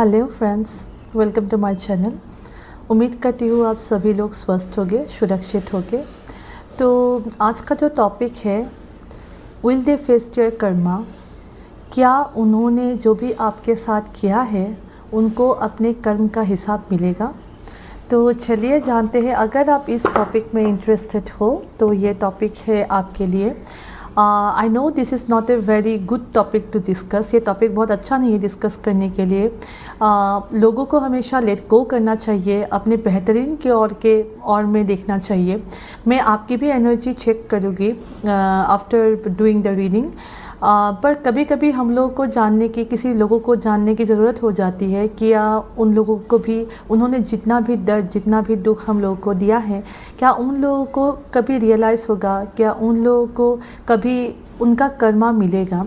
Hello friends, welcome to my channel. उम्मीद करती हूँ आप सभी लोग स्वस्थ होंगे, सुरक्षित होंगे। तो आज का जो टॉपिक है, will they face their karma, क्या उन्होंने जो भी आपके साथ किया है उनको अपने कर्म का हिसाब मिलेगा। तो चलिए जानते हैं। अगर आप इस टॉपिक में इंटरेस्टेड हो तो ये टॉपिक है आपके लिए। I know this is not a very good topic to discuss. ये टॉपिक बहुत अच्छा नहीं है डिस्कस करने के लिए। लोगों को हमेशा लेट गो करना चाहिए, अपने बेहतरीन की ओर में देखना चाहिए। मैं आपकी भी एनर्जी चेक करूँगी आफ्टर डूइंग द रीडिंग। पर कभी कभी हम लोगों को जानने की, किसी लोगों को जानने की ज़रूरत हो जाती है कि उन लोगों को भी, उन्होंने जितना भी दर्द, जितना भी दुख हम लोगों को दिया है, क्या उन लोगों को कभी रियलाइज़ होगा, क्या उन लोगों को कभी उनका कर्मा मिलेगा।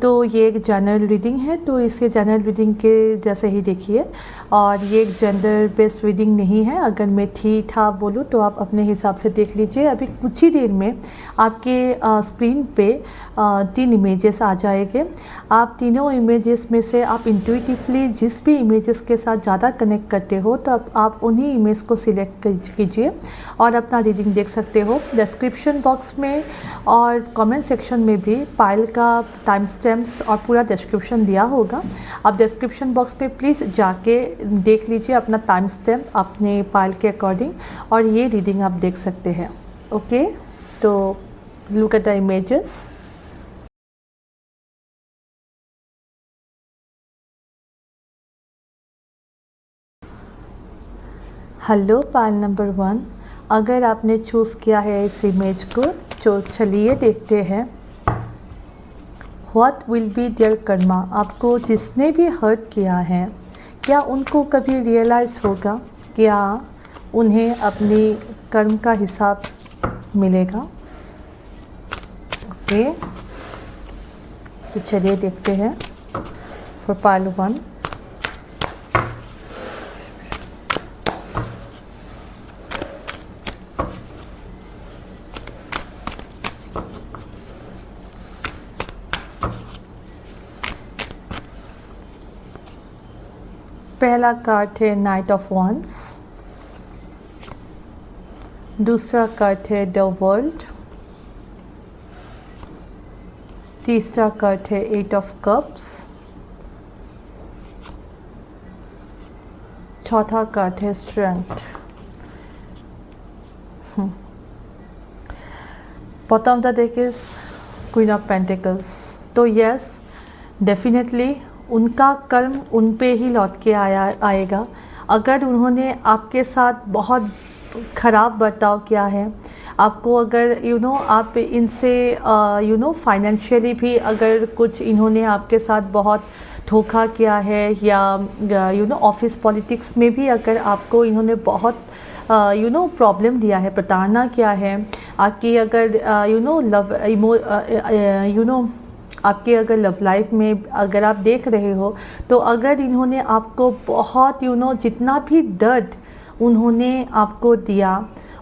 तो ये एक जनरल रीडिंग है, तो इसे जनरल रीडिंग के जैसे ही देखिए। और ये एक जेंडर बेस्ड रीडिंग नहीं है। अगर मैं था बोलूँ तो आप अपने हिसाब से देख लीजिए। अभी कुछ ही देर में आपके स्क्रीन पे 3 इमेजेस आ जाएंगे। आप तीनों इमेजेस में से आप इंट्यूटिवली जिस भी इमेजेस के साथ ज़्यादा कनेक्ट करते हो तो आप उन्हीं इमेज को सिलेक्ट कीजिए और अपना रीडिंग देख सकते हो। डिस्क्रिप्शन बॉक्स में और कमेंट सेक्शन में भी पायल का टाइम स्टैम्प्स और पूरा डिस्क्रिप्शन दिया होगा। आप डिस्क्रिप्शन बॉक्स पे प्लीज़ जाके देख लीजिए अपना टाइम स्टैम्प अपने पायल के अकॉर्डिंग, और ये रीडिंग आप देख सकते हैं। ओके, तो look at the images. Hello pile number 1, अगर आपने चूज़ किया है इस इमेज को तो चलिए देखते हैं। What will be their karma. आपको जिसने भी हर्ट किया है, क्या उनको कभी रियलाइज़ होगा, क्या उन्हें अपनी कर्म का हिसाब मिलेगा। ओके, तो चलिए देखते हैं फॉर पायल 1। पहला कार्ड है नाइट ऑफ वंस, दूसरा कार्ड है द वर्ल्ड, तीसरा कार्ड है 8 ऑफ कप्स, चौथा कार्ड है strength. Bottom of the deck is queen of pentacles. तो यस, डेफिनेटली उनका कर्म उन पे ही लौट के आएगा। अगर उन्होंने आपके साथ बहुत ख़राब बर्ताव किया है, आपको अगर आप इनसे फाइनेंशियली भी अगर कुछ इन्होंने आपके साथ बहुत धोखा किया है, या ऑफिस पॉलिटिक्स में भी अगर आपको इन्होंने बहुत प्रॉब्लम दिया है, प्रताड़ना किया है, आपकी अगर आपके अगर लव लाइफ में अगर आप देख रहे हो, तो अगर इन्होंने आपको बहुत जितना भी दर्द उन्होंने आपको दिया,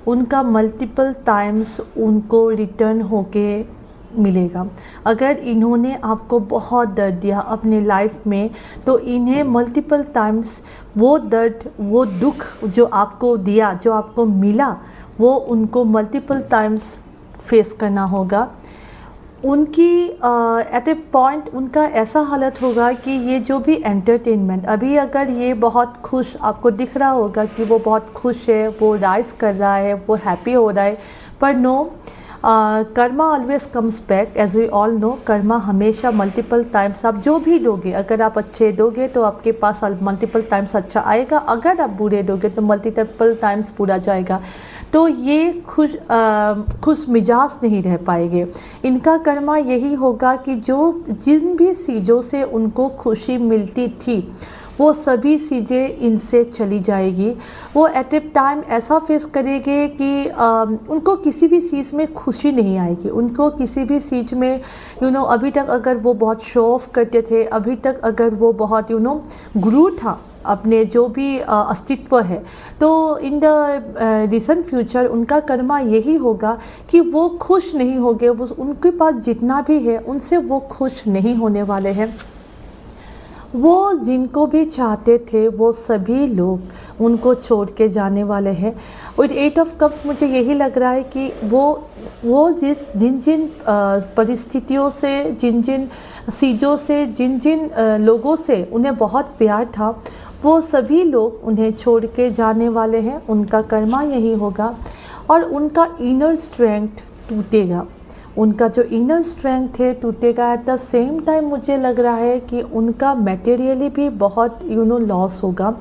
उनका मल्टीपल टाइम्स उनको रिटर्न होके मिलेगा। अगर इन्होंने आपको बहुत दर्द दिया अपने लाइफ में, तो इन्हें मल्टीपल टाइम्स वो दर्द, वो दुख जो आपको दिया, जो आपको मिला, वो उनको मल्टीपल टाइम्स फेस करना होगा। उनकी एट ए पॉइंट उनका ऐसा हालत होगा कि ये जो भी एंटरटेनमेंट, अभी अगर ये बहुत खुश आपको दिख रहा होगा कि वो बहुत खुश है, वो राइज कर रहा है, वो हैप्पी हो रहा है, पर know, karma always comes back. As we all know, karma हमेशा मल्टीपल टाइम्स, आप जो भी दोगे, अगर आप अच्छे दोगे तो आपके पास मल्टीपल टाइम्स अच्छा आएगा, अगर आप बुरे दोगे तो मल्टीपल टाइम्स बुरा जाएगा। तो ये खुश मिजाज नहीं रह पाएंगे। इनका कर्मा यही होगा कि जिन भी चीज़ों से उनको खुशी मिलती थी, वो सभी चीज़ें इनसे चली जाएगी। वो एट ए टाइम ऐसा फेस करेंगे कि उनको किसी भी चीज़ में खुशी नहीं आएगी। उनको किसी भी चीज़ में अभी तक अगर वो बहुत शो ऑफ करते थे, अभी तक अगर वो बहुत गुरूर था अपने जो भी अस्तित्व है, तो इन द रिसेंट फ्यूचर उनका कर्मा यही होगा कि वो खुश नहीं होंगे। वो उनके पास जितना भी है उनसे वो खुश नहीं होने वाले हैं। वो जिनको भी चाहते थे वो सभी लोग उनको छोड़ के जाने वाले हैं। विद 8 ऑफ कप्स मुझे यही लग रहा है कि वो जिन जिन परिस्थितियों से, जिन जिन चीज़ों से, जिन जिन लोगों से उन्हें बहुत प्यार था, वो सभी लोग उन्हें छोड़ के जाने वाले हैं। उनका कर्मा यही होगा और उनका इनर स्ट्रेंथ टूटेगा। उनका जो इनर स्ट्रेंथ है टूटेगा। एट द सेम टाइम मुझे लग रहा है कि उनका मटेरियली भी बहुत लॉस होगा।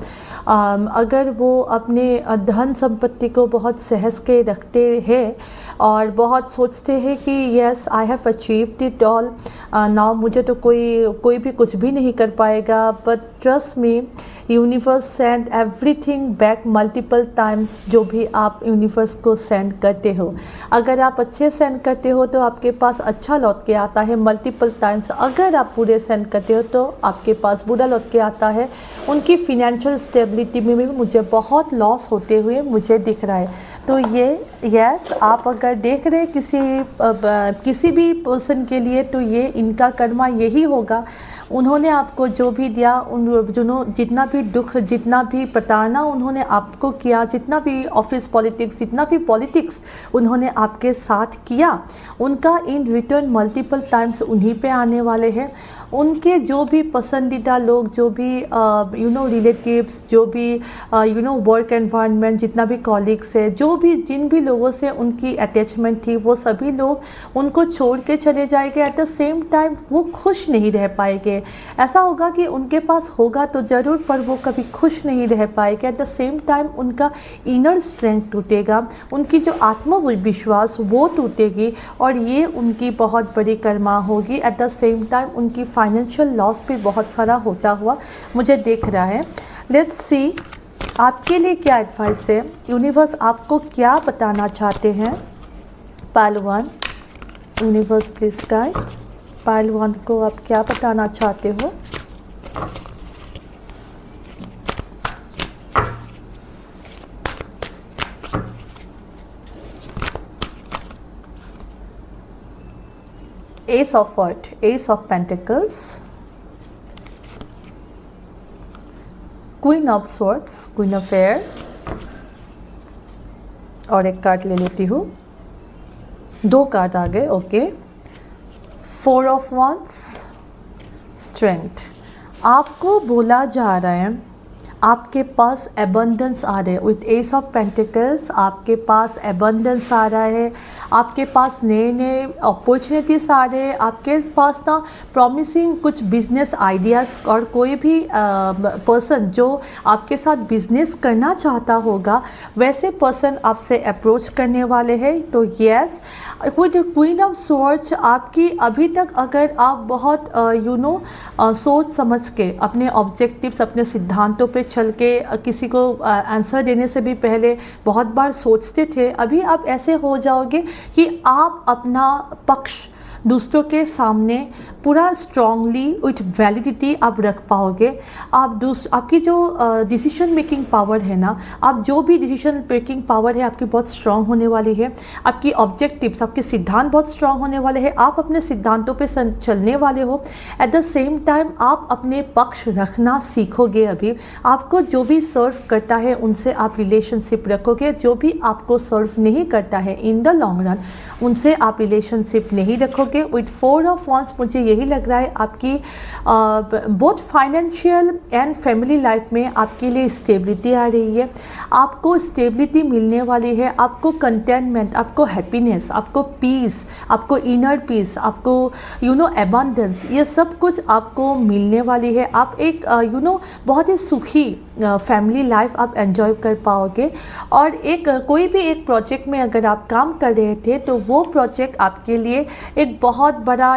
अगर वो अपने धन संपत्ति को बहुत सहज के रखते हैं और बहुत सोचते हैं कि yes I have achieved it all, now मुझे तो कोई भी कुछ भी नहीं कर पाएगा, but trust me universe send everything back multiple times. जो भी आप यूनिवर्स को सेंड करते हो, अगर आप अच्छे सेंड करते हो तो आपके पास अच्छा लौट के आता है मल्टीपल टाइम्स। अगर आप बुरे सेंड करते हो तो आपके पास बुरा लौट के आता है। उनकी फिनेंशियल स्टेबिलिटी में भी मुझे बहुत लॉस होते हुए मुझे दिख रहा है। तो ये यस, आप अगर देख रहे किसी भी पर्सन के लिए तो ये इनका कर्मा यही होगा। उन्होंने आपको जो भी दिया, जितना भी दुख, जितना भी प्रताड़ना उन्होंने आपको किया, जितना भी ऑफिस पॉलिटिक्स, जितना भी पॉलिटिक्स उन्होंने आपके साथ किया, उनका इन रिटर्न मल्टीपल टाइम्स उन्हीं पे आने वाले हैं। उनके जो भी पसंदीदा लोग, जो भी रिलेटिव्स, जो भी वर्क एनवायरनमेंट, जितना भी कॉलीग्स है, जिन भी लोगों से उनकी अटैचमेंट थी, वो सभी लोग उनको छोड़ के चले जाएंगे। एट द सेम टाइम वो खुश नहीं रह पाएंगे। ऐसा होगा कि उनके पास होगा तो ज़रूर, पर वो कभी खुश नहीं रह पाएंगे। एट द सेम टाइम उनका इनर स्ट्रेंथ टूटेगा, उनकी जो आत्मविश्वास वो टूटेगी और ये उनकी बहुत बड़ी कर्मा होगी। एट द सेम टाइम उनकी फाइनेंशियल लॉस भी बहुत सारा होता हुआ मुझे दिख रहा है। लेट्स सी आपके लिए क्या एडवाइस है, यूनिवर्स आपको क्या बताना चाहते हैं। Pile 1, universe please guide. Pile 1 को आप क्या बताना चाहते हो। Ace of what? Ace of Pentacles, Queen of Swords, Queen of Air, और एक कार्ड ले लेती हूँ। 2 कार्ड आ गए, ओके। 4 of Wands, Strength। आपको बोला जा रहा है आपके पास एबंडेंस आ रहे हैं। विथ एस ऑफ पेंटिकल्स आपके पास एबंडेंस आ रहा है, आपके पास नए नए अपॉर्चुनिटीज़ आ रहे हैं, आपके पास ना प्रॉमिसिंग कुछ बिजनेस आइडियाज़। और कोई भी पर्सन जो आपके साथ बिजनेस करना चाहता होगा, वैसे पर्सन आपसे अप्रोच करने वाले हैं। तो yes, with queen of swords आपकी अभी तक अगर आप बहुत सोच समझ के अपने ऑब्जेक्टिव्स, अपने सिद्धांतों पे चल के किसी को आंसर देने से भी पहले बहुत बार सोचते थे, अभी आप ऐसे हो जाओगे कि आप अपना पक्ष दूसरों के सामने पूरा स्ट्रांगली विथ वैलिडिटी आप रख पाओगे। आपकी जो डिसीजन मेकिंग पावर है ना, आप जो भी डिसीजन मेकिंग पावर है आपकी बहुत स्ट्रांग होने वाली है। आपकी ऑब्जेक्टिव्स, आपके सिद्धांत बहुत स्ट्रांग होने वाले हैं। आप अपने सिद्धांतों पे चलने वाले हो। एट द सेम टाइम आप अपने पक्ष रखना सीखोगे। अभी आपको जो भी सर्व करता है उनसे आप रिलेशनशिप रखोगे। जो भी आपको सर्व नहीं करता है इन द लॉन्ग रन, उनसे आप रिलेशनशिप नहीं रखोगे। विथ 4 ऑफ वांड्स मुझे यही लग रहा है आपकी both financial and family life में आपके लिए स्टेबिलिटी आ रही है। आपको स्टेबिलिटी मिलने वाली है, आपको कंटेनमेंट, आपको हैप्पीनेस, आपको पीस, आपको इनर पीस, आपको एबंडेंस, ये सब कुछ आपको मिलने वाली है। आप एक बहुत ही सुखी फैमिली लाइफ आप एंजॉय कर पाओगे। और कोई भी एक प्रोजेक्ट में अगर आप काम कर रहे थे तो वो प्रोजेक्ट आपके लिए एक बहुत बड़ा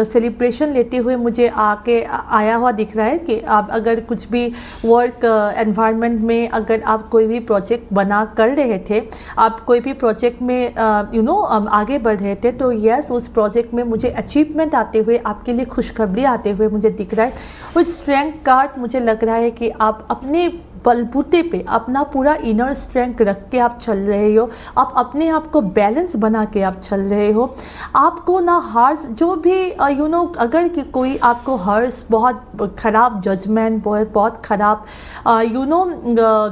सेलिब्रेशन लेते हुए मुझे आया हुआ दिख रहा है कि आप अगर कुछ भी वर्क एनवायरनमेंट में अगर आप कोई भी प्रोजेक्ट बना कर रहे थे, आप कोई भी प्रोजेक्ट में आगे बढ़ रहे थे, तो यस, उस प्रोजेक्ट में मुझे अचीवमेंट आते हुए, आपके लिए खुशखबरी आते हुए मुझे दिख रहा है। विद स्ट्रेंथ कार्ड मुझे लग रहा है कि आप अपने बलबूते पे अपना पूरा इनर स्ट्रेंथ रख के आप चल रहे हो, आप अपने आप को बैलेंस बना के आप चल रहे हो, आपको ना हर्ष जो भी अगर कि कोई आपको हर्ष बहुत ख़राब जजमेंट बहुत ख़राब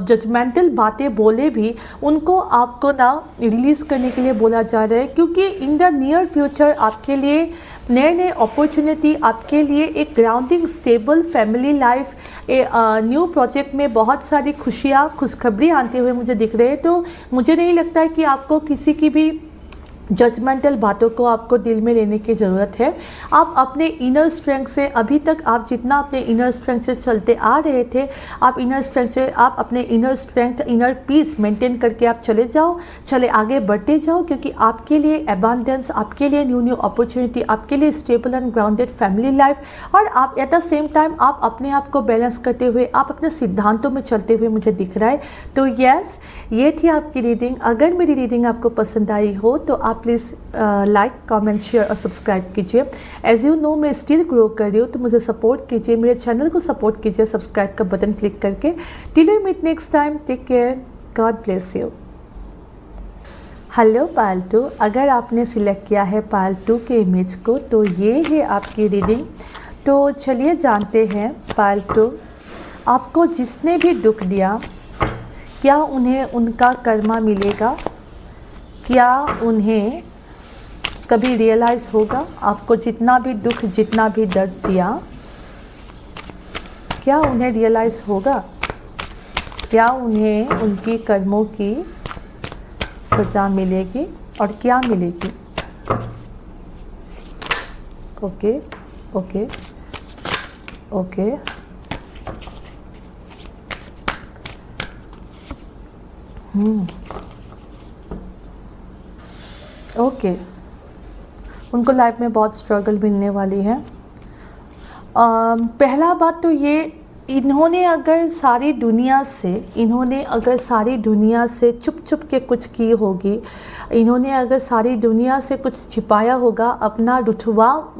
जजमेंटल बातें बोले भी उनको आपको ना रिलीज़ करने के लिए बोला जा रहा है, क्योंकि इन द नियर फ्यूचर आपके लिए नए नए अपॉर्चुनिटी, आपके लिए एक grounding stable family life, new project में बहुत सारी खुशखबरी आते हुए मुझे दिख रहे हैं। तो मुझे नहीं लगता है कि आपको किसी की भी जजमेंटल बातों को आपको दिल में लेने की ज़रूरत है। आप अपने इनर स्ट्रेंथ से, अभी तक आप जितना अपने इनर स्ट्रेंथ से चलते आ रहे थे, आप इनर स्ट्रेंथ से आप अपने inner strength, inner peace maintain करके आप चले आगे बढ़ते जाओ, क्योंकि आपके लिए एबंडेंस, आपके लिए न्यू न्यू अपॉर्चुनिटी, आपके लिए stable and grounded family life, और आप एट द सेम टाइम आप अपने आप को बैलेंस करते हुए आप अपने सिद्धांतों में चलते हुए मुझे दिख रहा है। तो यस, ये थी आपकी रीडिंग। अगर मेरी रीडिंग आपको पसंद आई हो तो आप प्लीज़ लाइक, कमेंट, शेयर और सब्सक्राइब कीजिए। एज यू नो मैं स्टिल ग्रो कर रही हूँ, तो मुझे सपोर्ट कीजिए, मेरे चैनल को सपोर्ट कीजिए सब्सक्राइब का बटन क्लिक करके। Till we meet next time, take care, God bless you. Hello पालतू, अगर आपने सिलेक्ट किया है पालतू के इमेज को तो ये है आपकी रीडिंग। तो चलिए जानते हैं पालतू, आपको जिसने भी दुख दिया, क्या उन्हें उनका कर्मा मिलेगा? क्या उन्हें कभी रियलाइज़ होगा? आपको जितना भी दुख, जितना भी दर्द दिया, क्या उन्हें रियलाइज़ होगा? क्या उन्हें उनकी कर्मों की सज़ा मिलेगी और क्या मिलेगी? ओके ओके ओके ओके उनको लाइफ में बहुत स्ट्रगल मिलने वाली है। पहला बात तो ये, इन्होंने अगर सारी दुनिया से चुप चुप के कुछ की होगी, इन्होंने अगर सारी दुनिया से कुछ छिपाया होगा, अपना रुतबा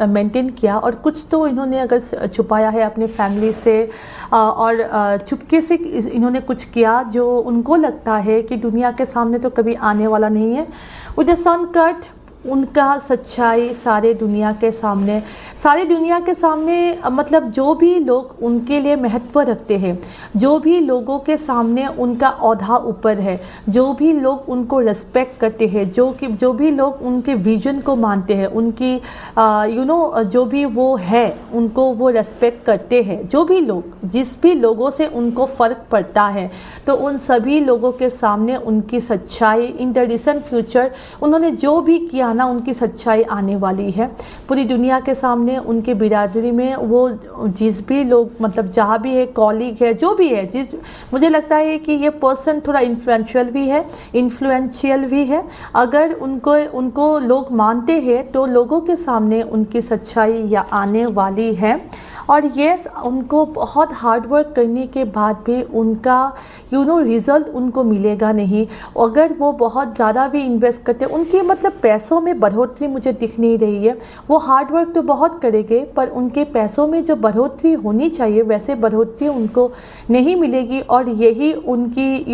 मेंटेन किया, और कुछ तो इन्होंने अगर छुपाया है अपने फैमिली से, और चुपके से इन्होंने कुछ किया जो उनको लगता है कि दुनिया के सामने तो कभी आने वाला नहीं है। विद द सन कट, उनका सच्चाई सारे दुनिया के सामने मतलब जो भी लोग उनके लिए महत्व रखते हैं, जो भी लोगों के सामने उनका औधा ऊपर है, जो भी लोग उनको रिस्पेक्ट करते हैं, जो भी लोग उनके विजन को मानते हैं, उनकी जो भी वो है उनको वो रिस्पेक्ट करते हैं, जो भी लोग, जिस भी लोगों से उनको फ़र्क पड़ता है, तो उन सभी लोगों के सामने उनकी सच्चाई इन द रिसेंट फ्यूचर, उन्होंने जो भी किया ना, उनकी सच्चाई आने वाली है पूरी दुनिया के सामने। उनके बिरादरी में वो जिस भी लोग, मतलब जहाँ भी है, कॉलीग है, जो भी है, मुझे लगता है कि ये पर्सन थोड़ा इन्फ्लुएंशियल भी है। अगर उनको लोग मानते हैं तो लोगों के सामने उनकी सच्चाई या आने वाली है। और ये उनको बहुत हार्ड वर्क करने के बाद भी उनका रिज़ल्ट उनको मिलेगा नहीं। अगर वो बहुत ज़्यादा भी इन्वेस्ट करते, उनके मतलब पैसों में बढ़ोतरी मुझे दिख नहीं रही है। वो हार्ड वर्क तो बहुत करेंगे, पर उनके पैसों में जो बढ़ोतरी होनी चाहिए वैसे बढ़ोतरी उनको नहीं मिलेगी। और यही उनकी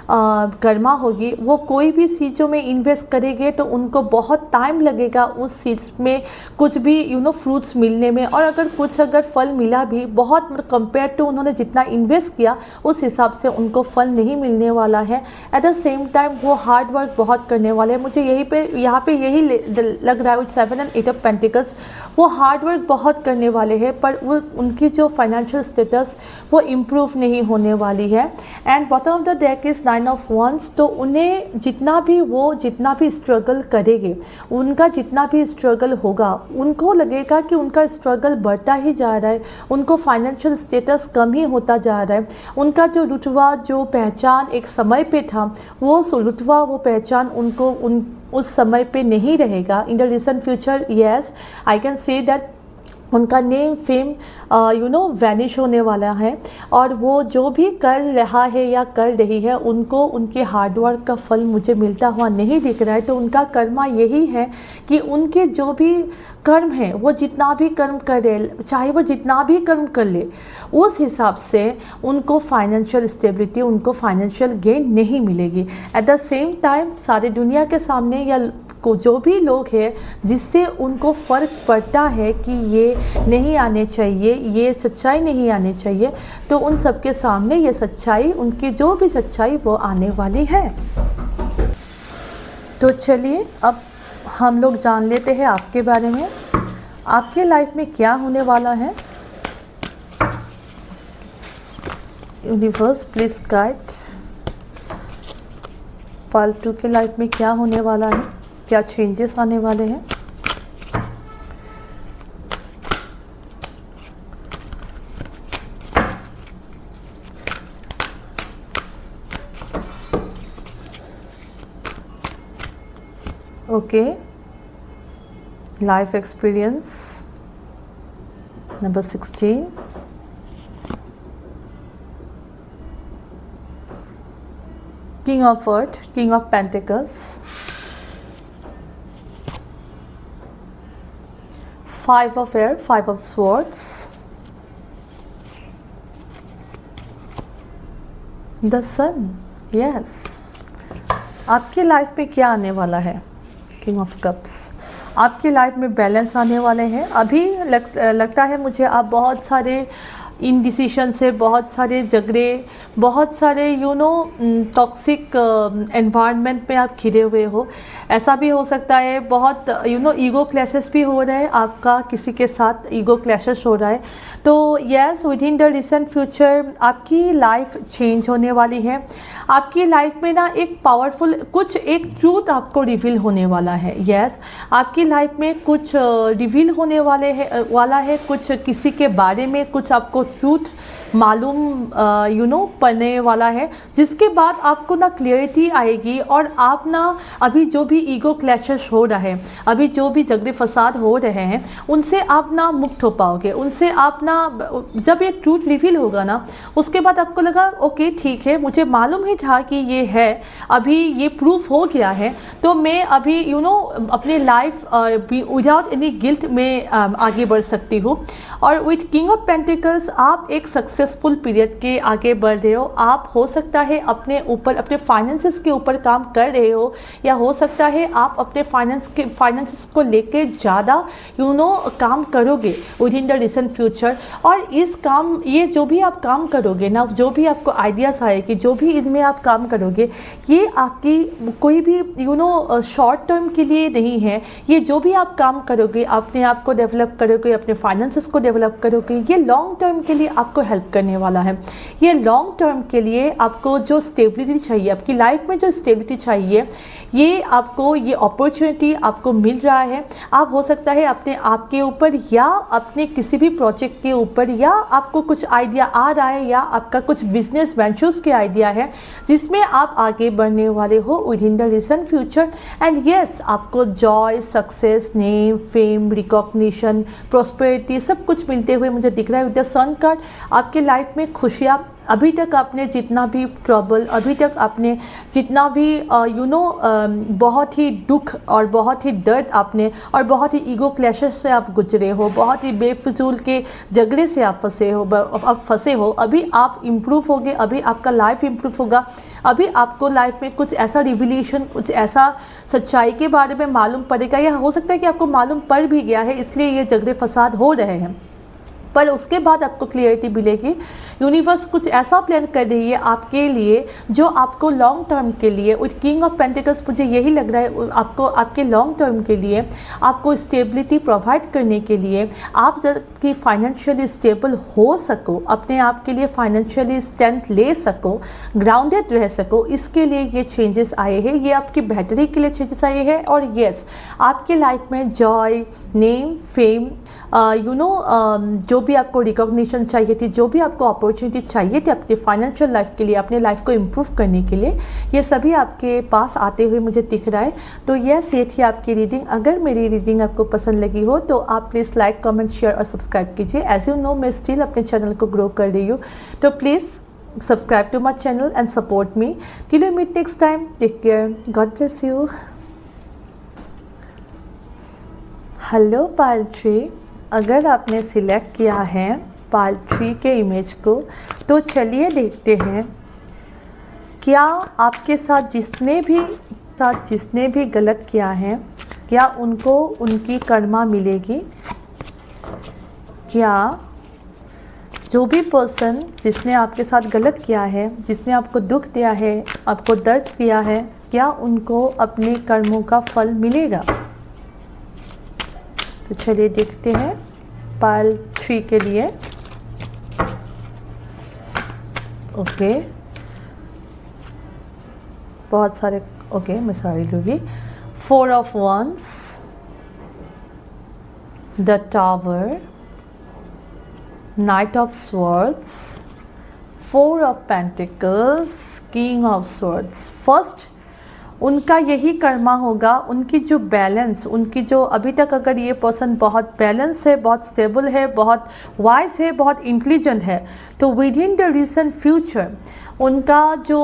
कर्मा होगी। वो कोई भी चीज़ों में इन्वेस्ट करेंगे तो उनको बहुत टाइम लगेगा उस चीज़ में कुछ भी फ्रूट्स मिलने में। और अगर फल मिला भी, बहुत कंपेयर टू उन्होंने जितना इन्वेस्ट किया उस हिसाब से उनको फल नहीं मिलने वाला है। एट द सेम टाइम वो हार्ड वर्क बहुत करने वाले हैं। मुझे यहाँ पे यही लग रहा है विद 7 and 8 of Pentacles, वो हार्ड वर्क बहुत करने वाले हैं, पर वो उनकी जो फाइनेंशियल स्टेटस वो इम्प्रूव नहीं होने वाली है। And bottom of the deck is 9 of Wands। तो उन्हें जितना भी स्ट्रगल करेंगे, उनका जितना भी स्ट्रगल होगा, उनको लगेगा कि उनका स्ट्रगल बढ़ता ही जा रहा है, उनको फाइनेंशियल स्टेटस कम ही होता जा रहा है। उनका जो रुतबा, जो पहचान एक समय पे था, वो रुतबा, वो पहचान उनको उस समय पे नहीं रहेगा। इन the recent future, yes, I can say that उनका नेम फेम वैनिश होने वाला है, और वो जो भी कर रहा है या कर रही है उनको उनके हार्डवर्क का फल मुझे मिलता हुआ नहीं दिख रहा है। तो उनका कर्मा यही है कि उनके जो भी कर्म है, वो जितना भी कर्म करे, चाहे वो जितना भी कर्म कर ले, उस हिसाब से उनको फाइनेंशियल स्टेबिलिटी, उनको फाइनेंशियल गेन नहीं मिलेगी। एट द सेम टाइम सारी दुनिया के सामने या को जो भी लोग हैं जिससे उनको फ़र्क पड़ता है कि ये नहीं आने चाहिए, ये सच्चाई नहीं आनी चाहिए, तो उन सब के सामने ये सच्चाई, उनकी जो भी सच्चाई वो आने वाली है। तो चलिए अब हम लोग जान लेते हैं आपके बारे में, आपके लाइफ में क्या होने वाला है। यूनिवर्स प्लीज गाइड, फालतू के लाइफ में क्या होने वाला है, क्या चेंजेस आने वाले हैं। Okay, life experience number 16, king of earth, king of pentacles, 5 of air, 5 of swords, the sun, yes। आपके लाइफ में क्या आने वाला है, किंग ऑफ कप्स। आपकी लाइफ में बैलेंस आने वाले हैं। अभी लगता है मुझे आप बहुत सारे इनडिसीशन से, बहुत सारे झगड़े, बहुत सारे टॉक्सिक एनवायरनमेंट में आप घिरे हुए हो। ऐसा भी हो सकता है बहुत ईगो क्लैशेस भी हो रहा है, आपका किसी के साथ ईगो क्लैशेस हो रहा है। तो yes, with in the recent future आपकी लाइफ चेंज होने वाली है। आपकी लाइफ में ना एक पावरफुल कुछ एक ट्रूथ आपको रिवील होने वाला है। यस, आपकी लाइफ में कुछ रिवील होने वाला है, कुछ किसी के बारे में कुछ आपको ट्रूथ मालूम पड़ने वाला है, जिसके बाद आपको ना क्लियरिटी आएगी, और आप ना अभी जो भी ईगो क्लैशेस हो रहा है, अभी जो भी झगड़े फसाद हो रहे हैं, उनसे आप ना मुक्त हो पाओगे। उनसे आप ना, जब ये ट्रूथ रिवील होगा ना, उसके बाद आपको लगा ओके ठीक है, मुझे मालूम ही था कि ये है, अभी ये प्रूफ हो गया है, तो मैं अभी अपनी लाइफ विदाउट एनी गिल्ट में आगे बढ़ सकती हूँ। और विथ किंग ऑफ पेंटिकल्स आप एक सक्सेसफुल पीरियड के आगे बढ़ रहे हो। आप हो सकता है अपने ऊपर, अपने फाइनेंसेस के ऊपर काम कर रहे हो, या हो सकता है आप अपने फाइनेंसेस को लेके ज़्यादा काम करोगे with in the recent future. और इस काम, ये जो भी आप काम करोगे ना, जो भी आपको आइडियाज़ आएगी, जो भी इनमें आप काम करोगे, ये आपकी कोई भी शॉर्ट टर्म के लिए नहीं है। ये जो भी आप काम करोगे, अपने आप को डेवलप करोगे, अपने फाइनेंसेस को डेवलप करोगे, ये लॉन्ग टर्म के लिए आपको हेल्प करने वाला है। ये लॉन्ग टर्म के लिए आपको जो स्टेबिलिटी चाहिए, आपकी लाइफ में जो स्टेबिलिटी चाहिए, ये आपको, ये अपॉर्चुनिटी आपको मिल रहा है। आप हो सकता है अपने आप के ऊपर या अपने किसी भी प्रोजेक्ट के ऊपर, या आपको कुछ आइडिया आ रहा है, या आपका कुछ बिजनेस वेंचर्स के आइडिया है जिसमें आप आगे बढ़ने वाले हो with in the recent future. And yes, आपको joy, success, name, fame, recognition, prosperity सब कुछ मिलते हुए मुझे दिख रहा है। विद द सन कार्ड आपके लाइफ में खुशियाँ, अभी तक आपने जितना भी ट्रबल, अभी तक आपने जितना भी बहुत ही दुख और बहुत ही दर्द आपने, और बहुत ही ईगो क्लैशेस से आप गुजरे हो, बहुत ही बेफिजूल के झगड़े से आप फंसे हो, अभी आप इम्प्रूव होगे, अभी आपका लाइफ इम्प्रूव होगा। अभी आपको लाइफ में कुछ ऐसा रिविलेशन, कुछ ऐसा सच्चाई के बारे में मालूम पड़ेगा, या हो सकता है कि आपको मालूम पड़ भी गया है, इसलिए ये झगड़े फसाद हो रहे हैं, पर उसके बाद आपको क्लियरिटी मिलेगी। यूनिवर्स कुछ ऐसा प्लान कर रही है आपके लिए जो आपको लॉन्ग टर्म के लिए, विद किंग ऑफ पेंटिकल्स मुझे यही लग रहा है, आपको आपके लॉन्ग टर्म के लिए, आपको स्टेबिलिटी प्रोवाइड करने के लिए, आप जबकि फाइनेंशियली स्टेबल हो सको, अपने आप के लिए फाइनेंशियली स्ट्रेंथ ले सको, ग्राउंडेड रह सको, इसके लिए ये चेंजेस आए हैं, ये आपकी बेहतरी के लिए चेंजेस आए हैं। और येस, आपके लाइफ में जॉय, नेम, फेम, जो भी आपको रिकॉग्निशन चाहिए थी, जो भी आपको अपॉर्चुनिटी चाहिए थी अपनी फाइनेंशियल लाइफ के लिए, अपने लाइफ को इम्प्रूव करने के लिए, ये सभी आपके पास आते हुए मुझे दिख रहा है। तो यस, ये थी आपकी रीडिंग। अगर मेरी रीडिंग आपको पसंद लगी हो तो आप प्लीज़ लाइक, कमेंट, शेयर और सब्सक्राइब कीजिए। एज यू नो, मैं स्टिल अपने चैनल को ग्रो कर रही हूँ, तो please subscribe to my channel and support me. Till we meet next time, take care. God bless you. Hello Payal tree, अगर आपने सिलेक्ट किया है पायल ट्री के इमेज को, तो चलिए देखते हैं क्या आपके साथ जिसने भी गलत किया है, क्या उनको उनकी कर्मा मिलेगी। क्या जो भी पर्सन जिसने आपके साथ गलत किया है, जिसने आपको दुख दिया है, आपको दर्द दिया है, क्या उनको अपने कर्मों का फल मिलेगा। तो चलिए देखते हैं पायल ट्री के लिए। ओके, बहुत सारे ओके, मैं सारी लूँगी। 4 of Wands, the tower, Knight of Swords, 4 of Pentacles, King of Swords। First, उनका यही कर्मा होगा, उनकी जो बैलेंस, उनकी जो अभी तक अगर ये पर्सन बहुत बैलेंस है, बहुत स्टेबल है, बहुत वाइज है, बहुत इंटेलिजेंट है, तो with in the recent future उनका जो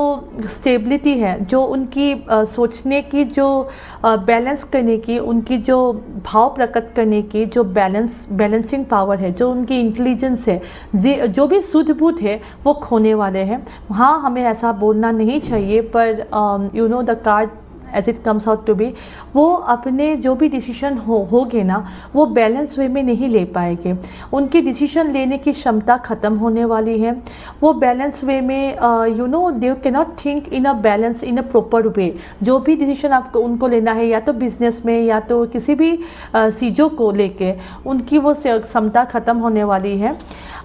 स्टेबिलिटी है, जो उनकी सोचने की, जो बैलेंस करने की, उनकी जो भाव प्रकट करने की जो बैलेंसिंग पावर है, जो उनकी इंटेलिजेंस है, जो भी सूझबूझ है, वो खोने वाले हैं। हाँ, हमें ऐसा बोलना नहीं चाहिए, पर you know the card as it comes out to be, वो अपने जो भी डिसीजन होगे ना, वो बैलेंस वे में नहीं ले पाएंगे। उनकी डिसीजन लेने की क्षमता ख़त्म होने वाली है। वो बैलेंस वे में you know they can not think in a balance, in a proper way. जो भी डिसीजन आपको उनको लेना है, या तो बिजनेस में या तो किसी भी चीज़ों को लेके, उनकी वो क्षमता ख़त्म होने वाली है।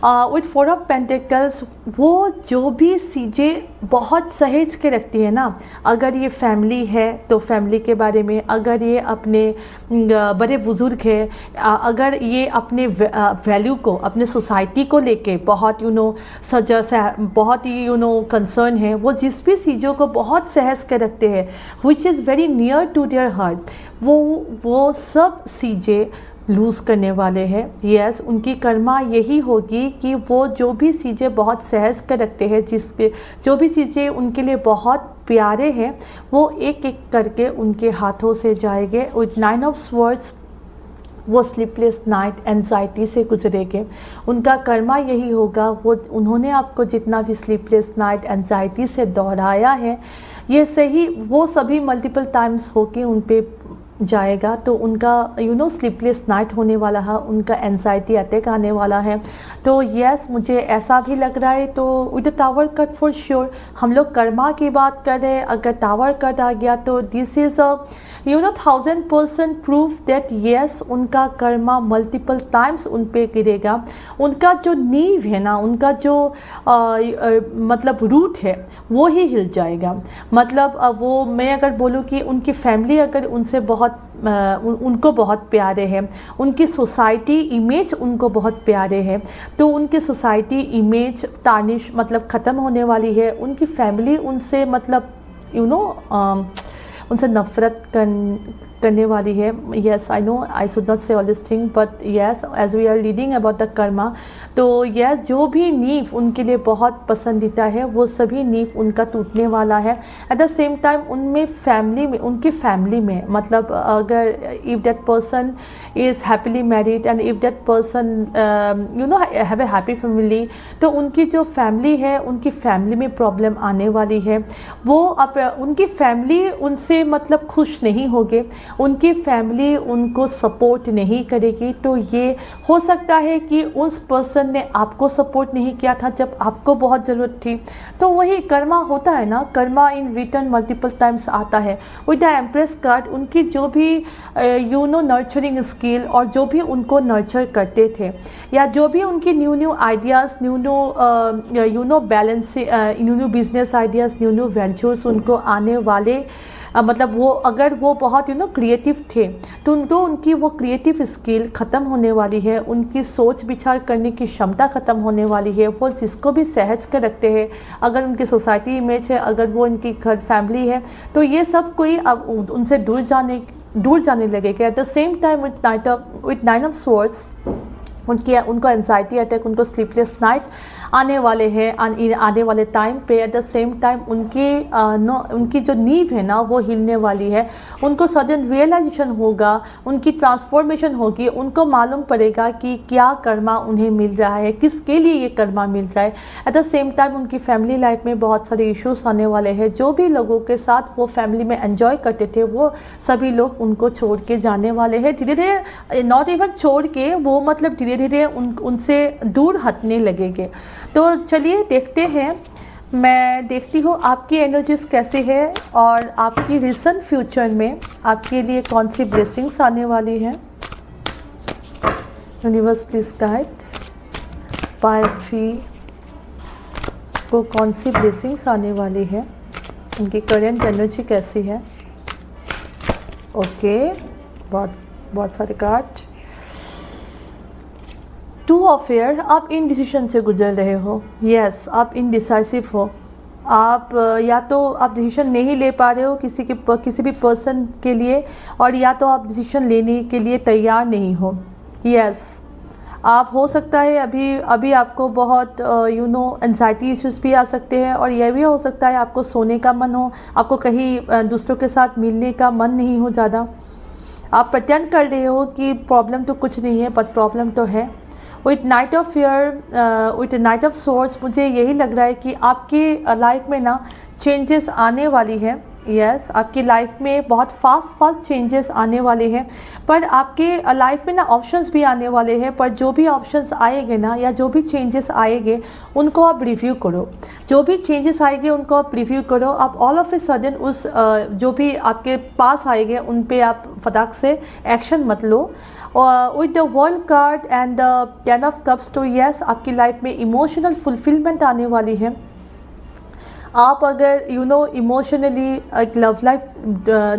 विथ 4 ऑफ पेंटिकल्स, वो जो भी चीज़ें बहुत सहेज के रखती है ना, अगर ये फैमिली है तो फैमिली के बारे में, अगर ये अपने बड़े बुज़ुर्ग है, अगर ये अपने वैल्यू को, अपने सोसाइटी को लेके बहुत बहुत ही कंसर्न है, वो जिस भी चीज़ों को बहुत सहज के रखते हैं, which is very near to their heart, वो सब चीज़ें लूज़ करने वाले हैं। यस, उनकी कर्मा यही होगी कि वो जो भी चीज़ें बहुत सहज कर रखते हैं, जो भी चीज़ें उनके लिए बहुत प्यारे हैं, वो एक एक करके उनके हाथों से जाएंगे। विथ 9 ऑफ स्वर्ड्स, वो स्लीपलेस नाइट, एंजाइटी से गुजरेंगे। उनका कर्मा यही होगा, उन्होंने आपको जितना भी स्लीपलेस नाइट, एंजाइटी से दोहराया है, ये सही वो सभी मल्टीपल टाइम्स होके उन पे जाएगा। तो उनका स्लीपलेस नाइट होने वाला है, उनका एंजाइटी अटैक आने वाला है। तो यस, मुझे ऐसा भी लग रहा है। तो with the tower cut for sure, हम लोग कर्मा की बात कर रहे हैं, अगर टावर कट आ गया तो this is 1000% proof that yes, उनका कर्मा मल्टीपल टाइम्स उन पे गिरेगा। उनका जो नींव है ना, उनका जो मतलब रूट है, वो ही हिल जाएगा। मतलब वो मैं अगर बोलूँ कि उनकी फैमिली अगर उनसे उनको बहुत प्यारे हैं, उनकी सोसाइटी इमेज उनको बहुत प्यारे हैं, तो उनकी सोसाइटी इमेज तानिश मतलब ख़त्म होने वाली है। उनकी फैमिली उनसे मतलब उनसे नफ़रत करने वाली है। Yes, I know I should not say all this thing, but yes, as we are reading about the karma, तो येस, जो भी नींव उनके लिए बहुत पसंदीदा है, वो सभी नींव उनका टूटने वाला है। एट द सेम टाइम उनमें फैमिली में, उनकी फैमिली में, मतलब अगर if that person is happily married and if that person have a happy family, तो उनकी जो फैमिली है, उनकी फैमिली में प्रॉब्लम आने वाली है। वो उनकी फैमिली उनसे मतलब खुश नहीं होगे, उनकी फैमिली उनको सपोर्ट नहीं करेगी। तो ये हो सकता है कि उस पर्सन ने आपको सपोर्ट नहीं किया था जब आपको बहुत ज़रूरत थी। तो वही कर्मा होता है ना, Karma in return multiple times आता है। विद द एम्प्रेस कार्ड, उनकी जो भी नर्चरिंग स्किल और जो भी उनको नर्चर करते थे, या जो भी उनकी new ideas, new balance, new business ideas, new ventures उनको आने वाले मतलब वो अगर वो बहुत क्रिएटिव थे तो उनकी वो क्रिएटिव स्किल ख़त्म होने वाली है, उनकी सोच विचार करने की क्षमता ख़त्म होने वाली है। वो जिसको भी सहज कर रखते हैं, अगर उनकी सोसाइटी इमेज है, अगर वो उनकी घर फैमिली है, तो ये सब कोई अब उनसे दूर जाने लगेगा। At the same time with nine of swords उनको एंजाइटी अटैक, उनको स्लीपलेस नाइट आने वाले हैं आने वाले टाइम पे। एट द सेम टाइम उनकी जो नींव है ना वो हिलने वाली है, उनको सडन रियलाइजेशन होगा, उनकी ट्रांसफॉर्मेशन होगी, उनको मालूम पड़ेगा कि क्या कर्मा उन्हें मिल रहा है, किसके लिए ये कर्मा मिल रहा है। एट द सेम टाइम उनकी फैमिली लाइफ में बहुत सारे इश्यूज आने वाले हैं। जो भी लोगों के साथ वो फैमिली में एंजॉय करते थे वो सभी लोग उनको छोड़ के जाने वाले हैं धीरे धीरे, नॉट इवन छोड़ के, वो मतलब धीरे धीरे उनसे दूर हटने लगेंगे। तो चलिए देखते हैं, मैं देखती हूँ आपकी एनर्जीज कैसे है और आपकी रिसेंट फ्यूचर में आपके लिए कौन सी ब्लेसिंग्स आने वाली है। यूनिवर्स प्लीज गाइड पायर 3 को कौन सी ब्लेसिंग्स आने वाली है, उनकी करेंट एनर्जी कैसी है। ओके, बहुत सारे कार्ड। 2 ऑफ एयर, आप इनडिसीजन से गुजर रहे हो। यस, आप इनडिसाइसिव हो। आप या तो आप डिसीजन नहीं ले पा रहे हो किसी भी पर्सन के लिए, और या तो आप डिसीजन लेने के लिए तैयार नहीं हो। यस, आप हो सकता है अभी आपको बहुत एंजाइटी इश्यूज़ भी आ सकते हैं, और यह भी हो सकता है आपको सोने का मन हो, आपको कहीं दूसरों के साथ मिलने का मन नहीं हो ज़्यादा। आप प्रत्यंत कर रहे हो कि प्रॉब्लम तो कुछ नहीं है, बट प्रॉब्लम तो है। With night of fair, with night of swords, मुझे यही लग रहा है कि आपकी लाइफ में ना चेंजेस आने वाली है। यस, आपकी लाइफ में बहुत फास्ट चेंजेस आने वाले हैं, पर आपके लाइफ में ना ऑप्शंस भी आने वाले हैं। पर जो भी ऑप्शंस आएंगे ना, या जो भी चेंजेस आएंगे, उनको आप रिव्यू करो। जो भी चेंजेस आएंगे उनको आप रिव्यू करो। आप ऑल ऑफ ए सडन उस जो भी आपके पास आएंगे उन पे आप फटाक से एक्शन मत लो। With the world card and the 10 of cups, तो यस, आपकी लाइफ में इमोशनल फुलफिलमेंट आने वाली है। आप अगर इमोशनली एक लव लाइफ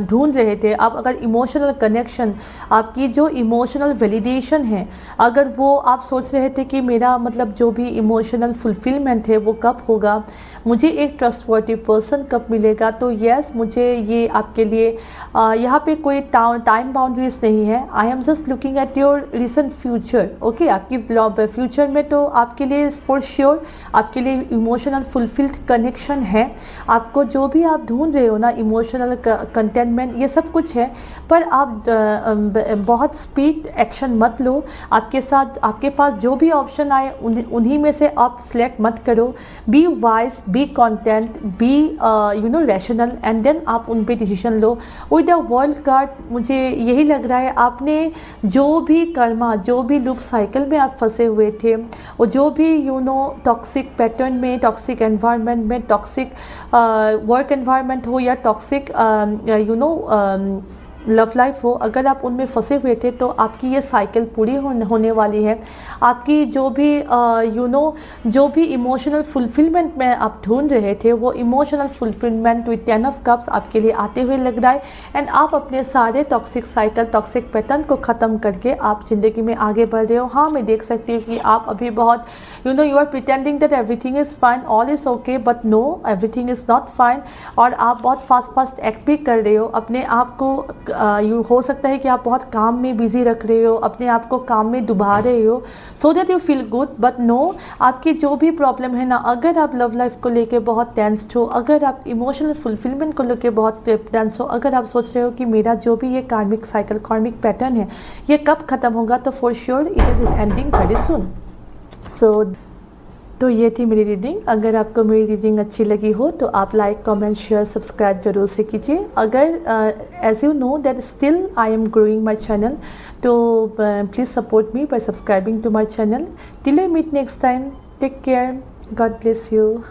ढूंढ रहे थे, आप अगर इमोशनल कनेक्शन, आपकी जो इमोशनल वैलिडेशन है, अगर वो आप सोच रहे थे कि मेरा मतलब जो भी इमोशनल फुलफिलमेंट है वो कब होगा, मुझे एक ट्रस्टवर्दी पर्सन कब मिलेगा, तो यस, मुझे ये आपके लिए यहाँ पे कोई टाइम बाउंड्रीज नहीं है। I am just looking at your recent future. Okay, आपकी फ्यूचर में तो आपके लिए फॉर श्योर आपके लिए इमोशनल फुलफिल्ड कनेक्शन है। आपको जो भी आप ढूंढ रहे हो ना, इमोशनल कंटेनमेंट, ये सब कुछ है, पर आप बहुत स्पीड एक्शन मत लो। आपके पास जो भी ऑप्शन आए उन्हीं में से आप सिलेक्ट मत करो। Be wise, be content, be rational, and then आप उन पे डिसीजन लो। विद द वर्ल्ड कार्ड, मुझे यही लग रहा है आपने जो भी कर्मा, जो भी लूप साइकिल में आप फंसे हुए थे, और जो भी टॉक्सिक पैटर्न में, टॉक्सिक एनवायरनमेंट में, टॉक्सिक वर्क एनवायरनमेंट हो, या टॉक्सिक लव लाइफ हो, अगर आप उनमें फंसे हुए थे तो आपकी ये साइकिल पूरी होने वाली है। आपकी जो भी इमोशनल फुलफिलमेंट में आप ढूंढ रहे थे, वो emotional fulfilment with 10 of cups आपके लिए आते हुए लग रहा है। एंड आप अपने सारे टॉक्सिक साइकिल, टॉक्सिक पैटर्न को ख़त्म करके आप ज़िंदगी में आगे बढ़ रहे हो। हाँ, मैं देख सकती हूँ कि आप अभी बहुत you are pretending that everything is fine, all is okay, but no, everything is not fine. और आप बहुत फास्ट एक्ट भी कर रहे हो अपने आप को। हो सकता है कि आप बहुत काम में बिजी रख रहे हो, अपने आप को काम में डुबा रहे हो, so that you feel good, but no, आपकी जो भी प्रॉब्लम है ना, अगर आप लव लाइफ को लेके बहुत टेंस्ड हो, अगर आप इमोशनल फुलफिलमेंट को लेके बहुत टेंस हो, अगर आप सोच रहे हो कि मेरा जो भी ये कार्मिक साइकिल, कार्मिक पैटर्न है, ये कब ख़त्म होगा, तो for sure it is ending very soon. तो ये थी मेरी रीडिंग। अगर आपको मेरी रीडिंग अच्छी लगी हो तो आप लाइक, कमेंट, शेयर, सब्सक्राइब जरूर से कीजिए। अगर as you know that still I am growing my channel, तो please support me by subscribing to my channel. Till I meet next time, take care, God bless you.